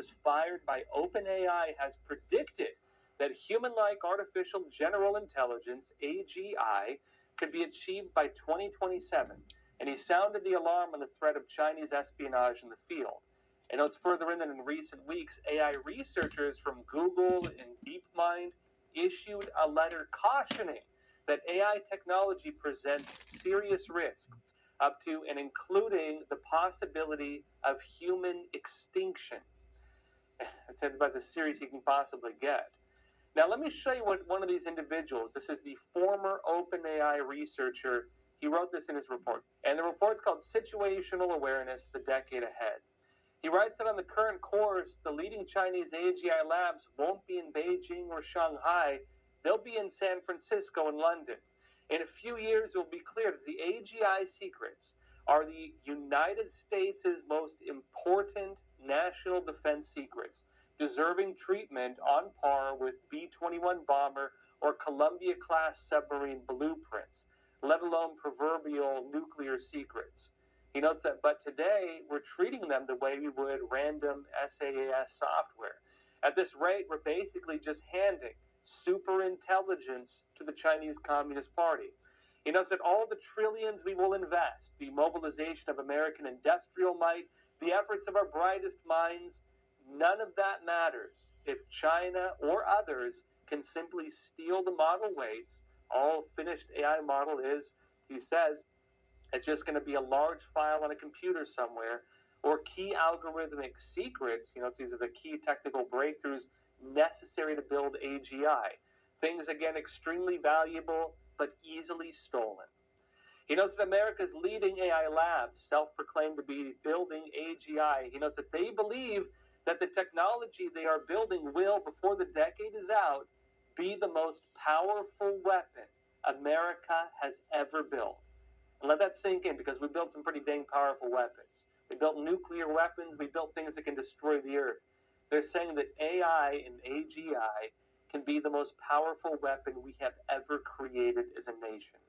was fired by OpenAI, has predicted that human-like artificial general intelligence, AGI, could be achieved by 2027. And he sounded the alarm on the threat of Chinese espionage in the field. And it's further in that in recent weeks, AI researchers from Google and DeepMind issued a letter cautioning that AI technology presents serious risks, up to and including the possibility of human extinction. That's about as serious you can possibly get. Now, let me show you what one of these individuals, this is the former OpenAI researcher, he wrote this in his report. And the report's called Situational Awareness, the Decade Ahead. He writes that on the current course, the leading Chinese AGI labs won't be in Beijing or Shanghai, they'll be in San Francisco and London. In a few years, it will be clear that the AGI secrets are the United States' most important national defense secrets, deserving treatment on par with B-21 bomber or Columbia-class submarine blueprints, let alone proverbial nuclear secrets. He notes that, but today, we're treating them the way we would random SaaS software. At this rate, we're basically just handing super intelligence to the Chinese Communist Party. He notes that all the trillions we will invest, the mobilization of American industrial might, the efforts of our brightest minds, none of that matters if China or others can simply steal the model weights. All finished AI model is, he says, it's just going to be a large file on a computer somewhere, or key algorithmic secrets. These are the key technical breakthroughs necessary to build AGI. Things, again, extremely valuable, but easily stolen. He notes that America's leading AI labs, self-proclaimed to be building AGI, he notes that they believe that the technology they are building will, before the decade is out, be the most powerful weapon America has ever built. And let that sink in, because we built some pretty dang powerful weapons. We built nuclear weapons, we built things that can destroy the earth. They're saying that AI and AGI can be the most powerful weapon we have ever created as a nation.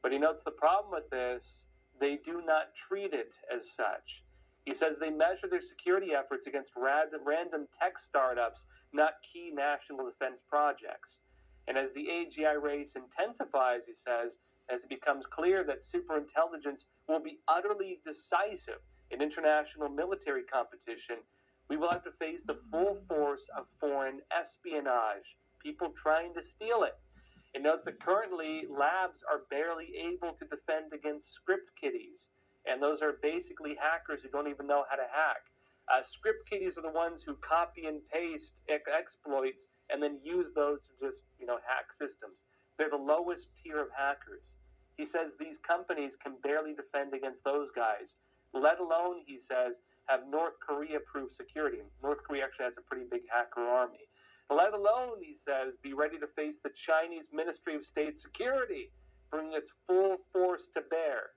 But he notes the problem with this, they do not treat it as such. He says they measure their security efforts against random tech startups, not key national defense projects. And as the AGI race intensifies, he says, as it becomes clear that superintelligence will be utterly decisive in international military competition, we will have to face the full force of foreign espionage, people trying to steal it. It notes that currently labs are barely able to defend against script kiddies, and those are basically hackers who don't even know how to hack. Script kiddies are the ones who copy and paste exploits and then use those to just hack systems. They're the lowest tier of hackers. He says these companies can barely defend against those guys, let alone, he says, have North Korea-proof security. North Korea actually has a pretty big hacker army. Let alone, he says, be ready to face the Chinese Ministry of State Security, bringing its full force to bear.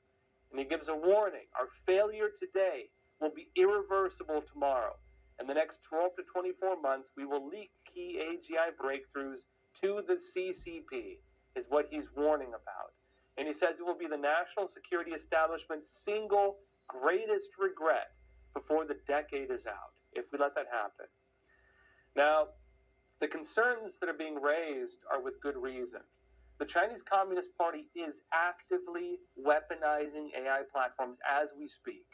And he gives a warning. Our failure today will be irreversible tomorrow. In the next 12 to 24 months, we will leak key AGI breakthroughs to the CCP, is what he's warning about. And he says it will be the national security establishment's single greatest regret before the decade is out, if we let that happen. Now, the concerns that are being raised are with good reason. The Chinese Communist Party is actively weaponizing AI platforms as we speak.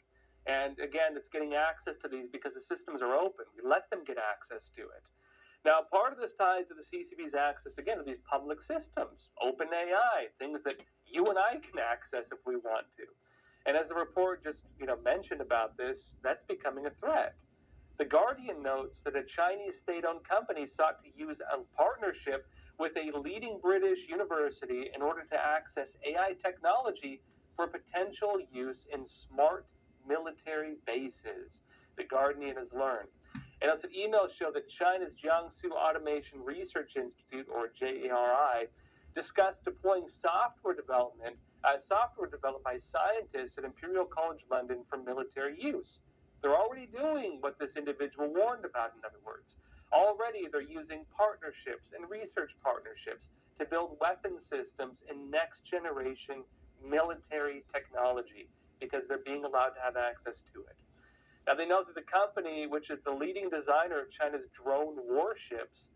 And again, it's getting access to these because the systems are open. We let them get access to it. Now, part of this ties to the CCP's access, again, to these public systems, OpenAI, things that you and I can access if we want to. And as the report just mentioned about this, that's becoming a threat. The Guardian notes that a Chinese state-owned company sought to use a partnership with a leading British university in order to access AI technology for potential use in smart military bases, the Guardian has learned. And it's an email show that China's Jiangsu Automation Research Institute, or JARI, discussed deploying software developed by scientists at Imperial College London for military use. They're already doing what this individual warned about, in other words. Already they're using partnerships and research partnerships to build weapon systems and next-generation military technology because they're being allowed to have access to it. Now, they know that the company, which is the leading designer of China's drone warships,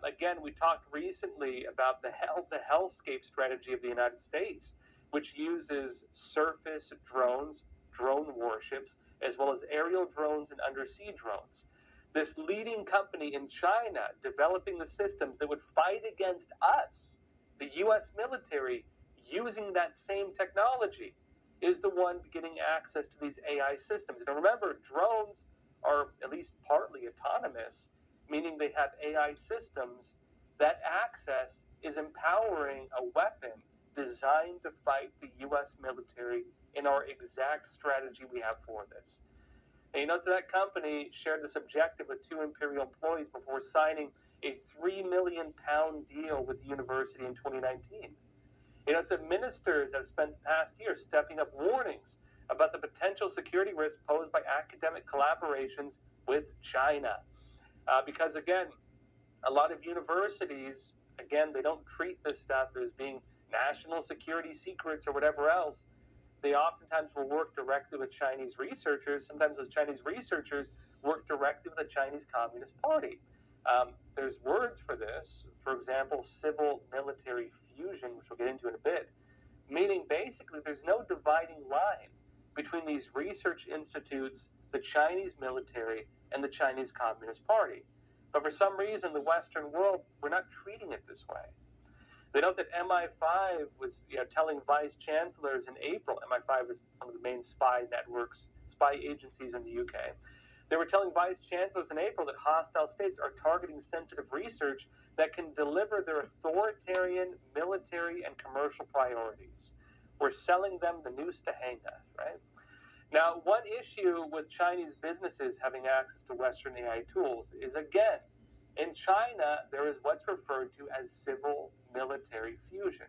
again, we talked recently about the hellscape strategy of the United States, which uses surface drones, drone warships, as well as aerial drones and undersea drones. This leading company in China developing the systems that would fight against us, the U.S. military, using that same technology, is the one getting access to these AI systems. And remember, drones are at least partly autonomous, meaning they have AI systems. That access is empowering a weapon designed to fight the U.S. military in our exact strategy we have for this. And you know, so that company shared this objective with 2 Imperial employees before signing a £3 million deal with the university in 2019. You know, it's that ministers have spent the past year stepping up warnings about the potential security risks posed by academic collaborations with China. Because, again, a lot of universities, again, they don't treat this stuff as being national security secrets or whatever else. They oftentimes will work directly with Chinese researchers. Sometimes those Chinese researchers work directly with the Chinese Communist Party. There's words for this. For example, civil-military fusion, which we'll get into in a bit, meaning basically there's no dividing line between these research institutes, the Chinese military, and the Chinese Communist Party. But for some reason, the Western world, we're not treating it this way. They note that MI5 was telling vice chancellors in April. MI5 is one of the main spy networks, spy agencies in the UK. They were telling vice chancellors in April that hostile states are targeting sensitive research that can deliver their authoritarian military and commercial priorities. We're selling them the noose to hang us, right? Now, one issue with Chinese businesses having access to Western AI tools is, again, in China, there is what's referred to as civil-military fusion.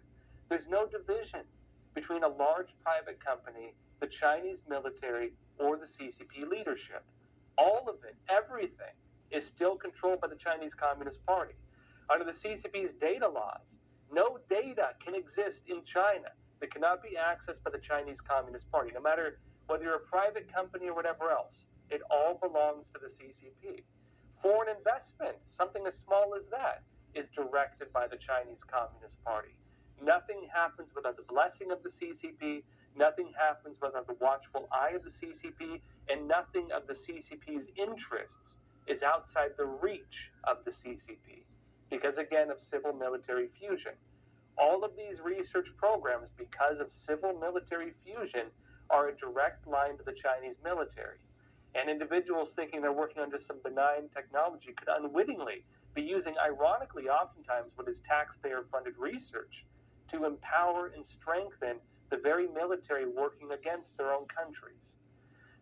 There's no division between a large private company, the Chinese military, or the CCP leadership. All of it, everything, is still controlled by the Chinese Communist Party. Under the CCP's data laws, no data can exist in China that cannot be accessed by the Chinese Communist Party, no matter whether you're a private company or whatever else. It all belongs to the CCP. Foreign investment, something as small as that, is directed by the Chinese Communist Party. Nothing happens without the blessing of the CCP, nothing happens without the watchful eye of the CCP, and nothing of the CCP's interests is outside the reach of the CCP, because again of civil-military fusion. All of these research programs, because of civil-military fusion, are a direct line to the Chinese military. And individuals thinking they're working under some benign technology could unwittingly be using, ironically, oftentimes what is taxpayer-funded research to empower and strengthen the very military working against their own countries.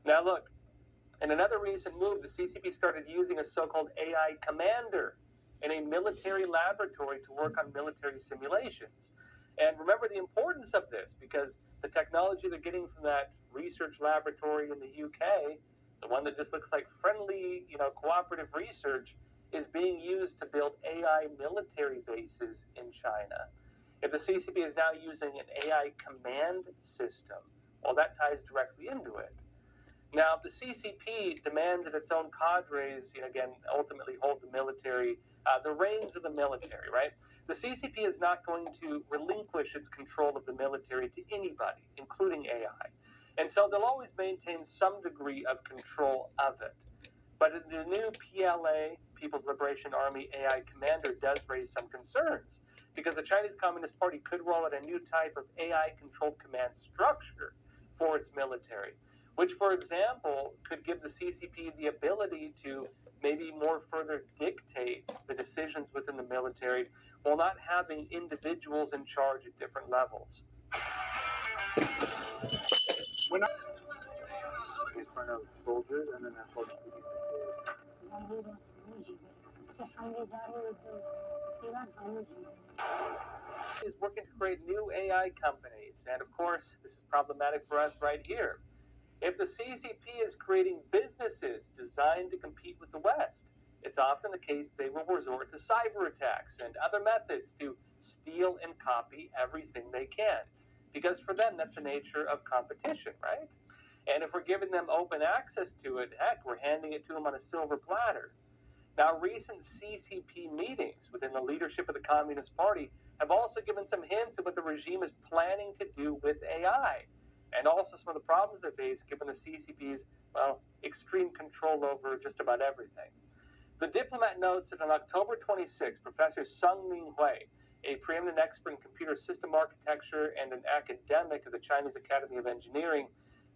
Now look, in another recent move, the CCP started using a so-called AI commander in a military laboratory to work on military simulations. And remember the importance of this, because the technology they're getting from that research laboratory in the UK, the one that just looks like friendly, cooperative research, is being used to build AI military bases in China. If the CCP is now using an AI command system, well, that ties directly into it. Now, the CCP demands that its own cadres, again, ultimately hold the military, the reins of the military, right? The CCP is not going to relinquish its control of the military to anybody, including AI. And so they'll always maintain some degree of control of it. But the new PLA, People's Liberation Army AI commander, does raise some concerns, because the Chinese Communist Party could roll out a new type of AI-controlled command structure for its military, which, for example, could give the CCP the ability to maybe more further dictate the decisions within the military while not having individuals in charge at different levels. We're not in front of soldiers, and then that soldiers will is working to create new AI companies, and of course, this is problematic for us right here. If the CCP is creating businesses designed to compete with the West, it's often the case they will resort to cyber attacks and other methods to steal and copy everything they can, because for them, that's the nature of competition, right? And if we're giving them open access to it, heck, we're handing it to them on a silver platter. Now, recent CCP meetings within the leadership of the Communist Party have also given some hints of what the regime is planning to do with AI, and also some of the problems they face given the CCP's, well, extreme control over just about everything. The Diplomat notes that on October 26, Professor Sung Ming Hui, a preeminent expert in computer system architecture and an academic of the Chinese Academy of Engineering,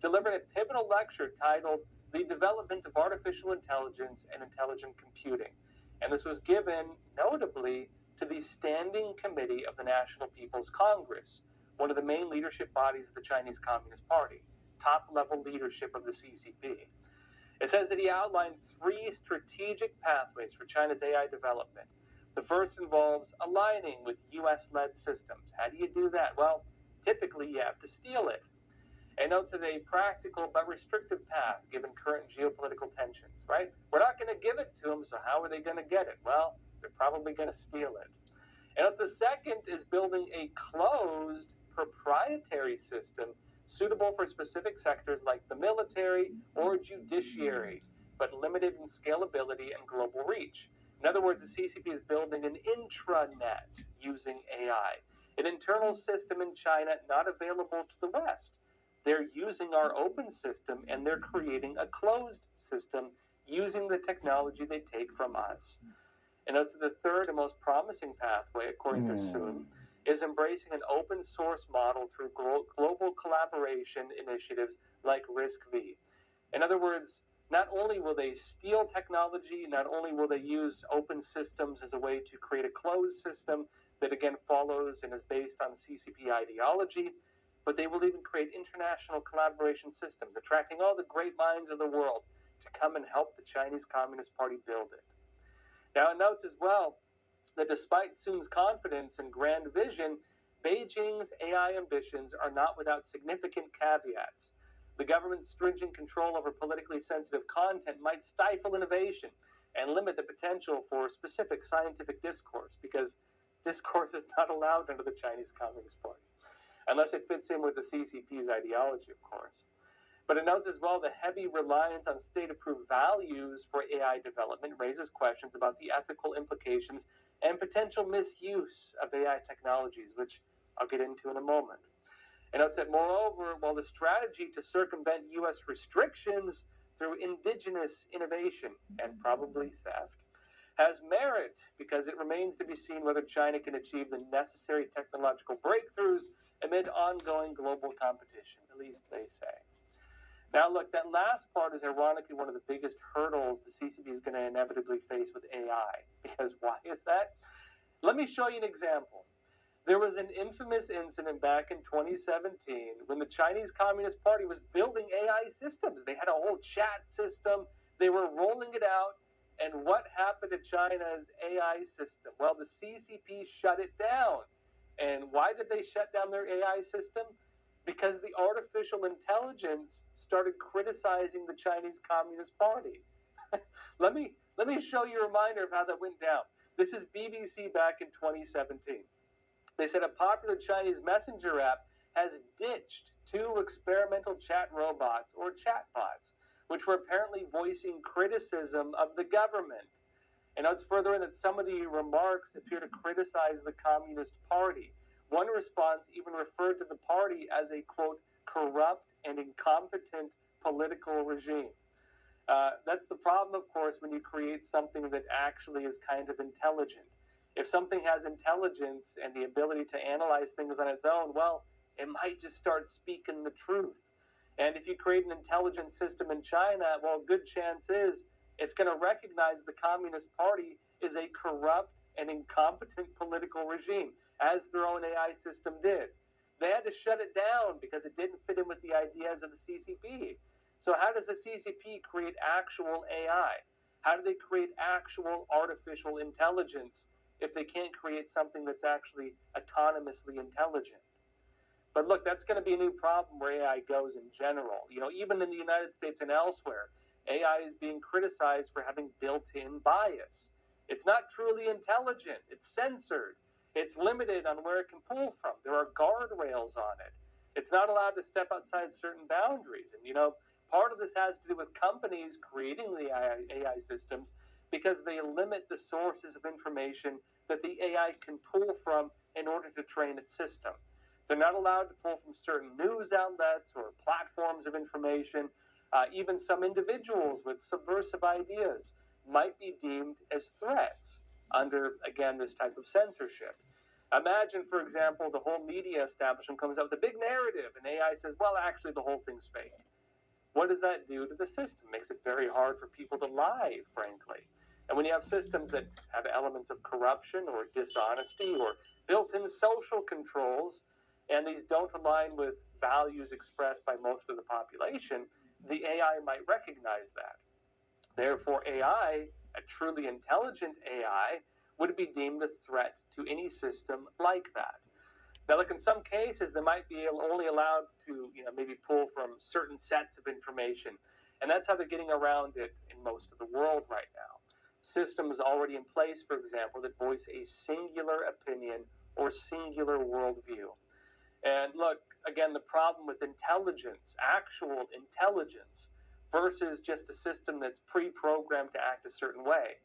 delivered a pivotal lecture titled The Development of Artificial Intelligence and Intelligent Computing. And this was given, notably, to the Standing Committee of the National People's Congress, one of the main leadership bodies of the Chinese Communist Party, top-level leadership of the CCP. It says that he outlined 3 strategic pathways for China's AI development. The first involves aligning with US-led systems. How do you do that? Well, typically you have to steal it. And notes of a practical but restrictive path given current geopolitical tensions, right? We're not going to give it to them, so how are they going to get it? Well, they're probably going to steal it. And notes the second is building a closed proprietary system suitable for specific sectors like the military or judiciary, but limited in scalability and global reach. In other words, the CCP is building an intranet using AI, an internal system in China not available to the West. They're using our open system and they're creating a closed system using the technology they take from us. And that's the third and most promising pathway, according to Sun, is embracing an open source model through global collaboration initiatives like RISC-V. In other words, not only will they steal technology, not only will they use open systems as a way to create a closed system that again follows and is based on CCP ideology, but they will even create international collaboration systems, attracting all the great minds of the world to come and help the Chinese Communist Party build it. Now, it notes as well that despite Sun's confidence and grand vision, Beijing's AI ambitions are not without significant caveats. The government's stringent control over politically sensitive content might stifle innovation and limit the potential for specific scientific discourse, because discourse is not allowed under the Chinese Communist Party, unless it fits in with the CCP's ideology, of course. But it notes as well the heavy reliance on state-approved values for AI development raises questions about the ethical implications and potential misuse of AI technologies, which I'll get into in a moment. And notes that, moreover, while the strategy to circumvent U.S. restrictions through indigenous innovation and probably theft has merit, because it remains to be seen whether China can achieve the necessary technological breakthroughs amid ongoing global competition, at least they say. Now, look, that last part is ironically one of the biggest hurdles the CCP is going to inevitably face with AI. Because why is that? Let me show you an example. There was an infamous incident back in 2017 when the Chinese Communist Party was building AI systems. They had a whole chat system. They were rolling it out. And what happened to China's AI system? Well, the CCP shut it down. And why did they shut down their AI system? Because the artificial intelligence started criticizing the Chinese Communist Party. Let me show you a reminder of how that went down. This is BBC back in 2017. They said a popular Chinese messenger app has ditched 2 experimental chat robots, or chatbots, which were apparently voicing criticism of the government. And notes further in that some of the remarks appear to criticize the Communist Party. One response even referred to the party as a, quote, corrupt and incompetent political regime. That's the problem, of course, when you create something that actually is kind of intelligent. If something has intelligence and the ability to analyze things on its own, well, it might just start speaking the truth. And if you create an intelligent system in China, well, a good chance is it's going to recognize the Communist Party is a corrupt and incompetent political regime, as their own AI system did. They had to shut it down because it didn't fit in with the ideas of the CCP. So how does the CCP create actual AI? How do they create actual artificial intelligence if they can't create something that's actually autonomously intelligent? But look, that's going to be a new problem where AI goes in general. You know, even in the United States and elsewhere, AI is being criticized for having built-in bias. It's not truly intelligent. It's censored. It's limited on where it can pull from. There are guardrails on it. It's not allowed to step outside certain boundaries. And, part of this has to do with companies creating the AI systems because they limit the sources of information that the AI can pull from in order to train its system. They're not allowed to pull from certain news outlets or platforms of information. Even some individuals with subversive ideas might be deemed as threats under, again, this type of censorship. Imagine, for example, the whole media establishment comes up with a big narrative and AI says, well, actually, the whole thing's fake. What does that do to the system? It makes it very hard for people to lie, frankly. And when you have systems that have elements of corruption or dishonesty or built-in social controls, and these don't align with values expressed by most of the population, the AI might recognize that. Therefore, AI, a truly intelligent AI, would be deemed a threat to any system like that. Now, look, in some cases, they might be only allowed to, maybe pull from certain sets of information. And that's how they're getting around it in most of the world right now. Systems already in place, for example, that voice a singular opinion or singular worldview. And look, again, the problem with intelligence, actual intelligence, versus just a system that's pre-programmed to act a certain way,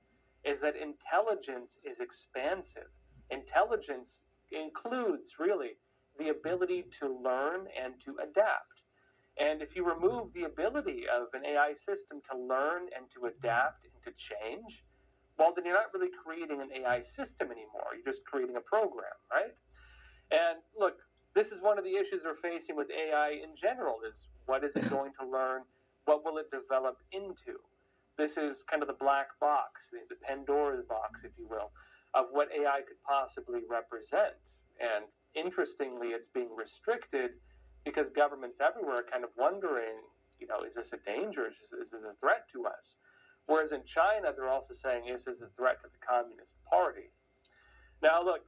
is that intelligence is expansive. Intelligence includes, really, the ability to learn and to adapt. And if you remove the ability of an AI system to learn and to adapt and to change, well, then you're not really creating an AI system anymore. You're just creating a program, right? And look, this is one of the issues we're facing with AI in general, is what is it going to learn? What will it develop into? This is kind of the black box, the Pandora's box, if you will, of what AI could possibly represent. And interestingly, it's being restricted because governments everywhere are kind of wondering, is this a danger? Is this a threat to us? Whereas in China, they're also saying this is a threat to the Communist Party. Now, look,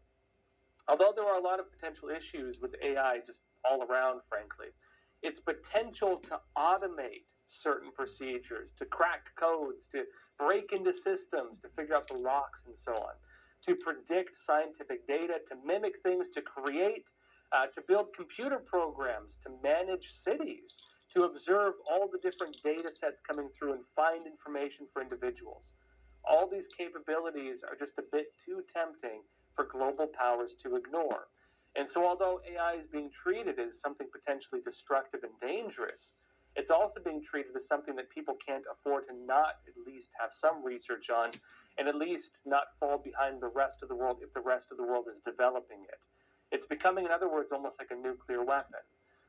although there are a lot of potential issues with AI just all around, frankly, its potential to automate certain procedures, to crack codes, to break into systems, to figure out the locks and so on, to predict scientific data, to mimic things, to create, to build computer programs, to manage cities, to observe all the different data sets coming through and find information for individuals. All these capabilities are just a bit too tempting for global powers to ignore. And so although AI is being treated as something potentially destructive and dangerous, it's also being treated as something that people can't afford to not at least have some research on, and at least not fall behind the rest of the world if the rest of the world is developing it. It's becoming, in other words, almost like a nuclear weapon,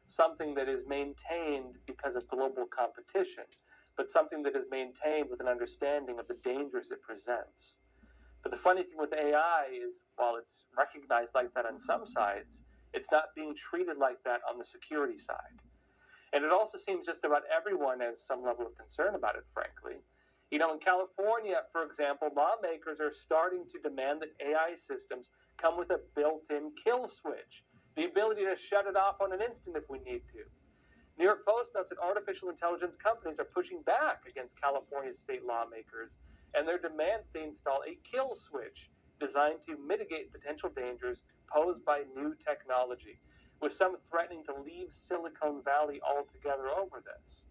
something that is maintained because of global competition, but something that is maintained with an understanding of the dangers it presents. But the funny thing with AI is, while it's recognized like that on some sides, it's not being treated like that on the security side. And it also seems just about everyone has some level of concern about it, frankly. In California, for example, lawmakers are starting to demand that AI systems come with a built-in kill switch, the ability to shut it off on an instant if we need to. New York Post notes that artificial intelligence companies are pushing back against California state lawmakers, and their demand they install a kill switch designed to mitigate potential dangers posed by new technology, with some threatening to leave Silicon Valley altogether over this.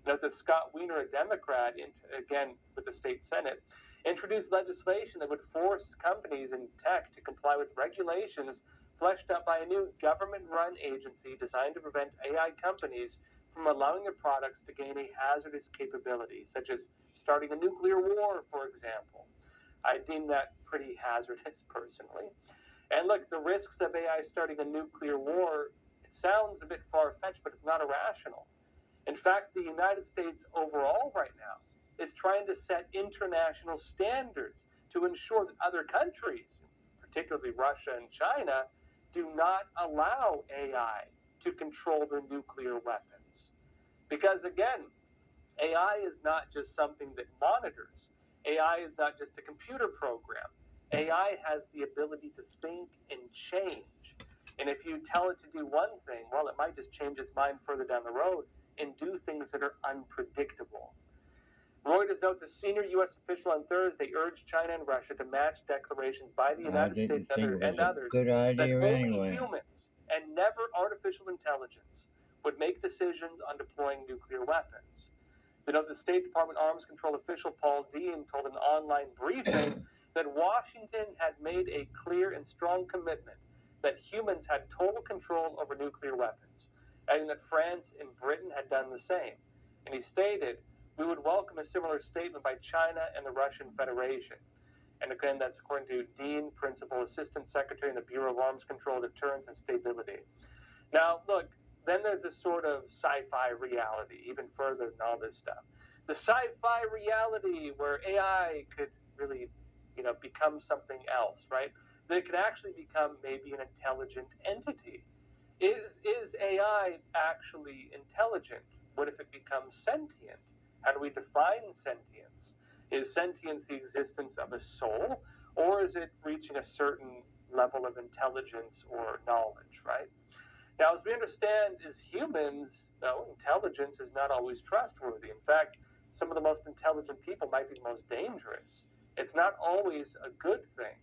Notes that Scott Wiener, a Democrat, again with the state Senate, introduced legislation that would force companies in tech to comply with regulations fleshed out by a new government-run agency designed to prevent AI companies from allowing their products to gain a hazardous capability, such as starting a nuclear war, for example. I deem that pretty hazardous, personally. And look, the risks of AI starting a nuclear war, it sounds a bit far-fetched, but it's not irrational. In fact, the United States overall right now is trying to set international standards to ensure that other countries, particularly Russia and China, do not allow AI to control their nuclear weapons. Because again, AI is not just something that monitors. AI is not just a computer program. AI has the ability to think and change. And if you tell it to do one thing, well, it might just change its mind further down the road and do things that are unpredictable. Reuters notes a senior U.S. official on Thursday urged China and Russia to match declarations by the United States and others that only humans and never artificial intelligence would make decisions on deploying nuclear weapons. The State Department Arms Control official Paul Dean told an online briefing that Washington had made a clear and strong commitment that humans had total control over nuclear weapons, adding that France and Britain had done the same. And he stated, "We would welcome a similar statement by China and the Russian Federation." And again, that's according to Dean, Principal Assistant Secretary in the Bureau of Arms Control, Deterrence, and Stability. Now, look, then there's this sort of sci-fi reality, even further than all this stuff. The sci-fi reality where AI could really, become something else, right? That it could actually become maybe an intelligent entity. Is AI actually intelligent? What if it becomes sentient? How do we define sentience? Is sentience the existence of a soul, or is it reaching a certain level of intelligence or knowledge, right? Now, as we understand, as humans, intelligence is not always trustworthy. In fact, some of the most intelligent people might be the most dangerous. It's not always a good thing.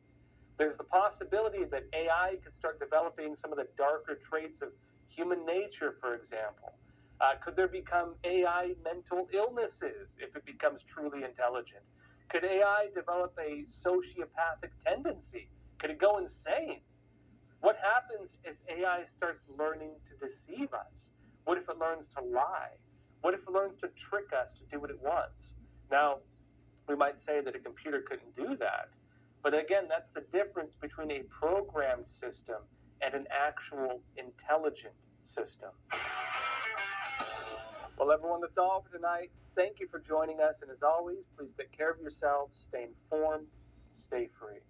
There's the possibility that AI could start developing some of the darker traits of human nature, for example. Could there become AI mental illnesses if it becomes truly intelligent? Could AI develop a sociopathic tendency? Could it go insane? What happens if AI starts learning to deceive us? What if it learns to lie? What if it learns to trick us to do what it wants? Now, we might say that a computer couldn't do that. But again, that's the difference between a programmed system and an actual intelligent system. Well, everyone, that's all for tonight. Thank you for joining us. And as always, please take care of yourselves, stay informed, stay free.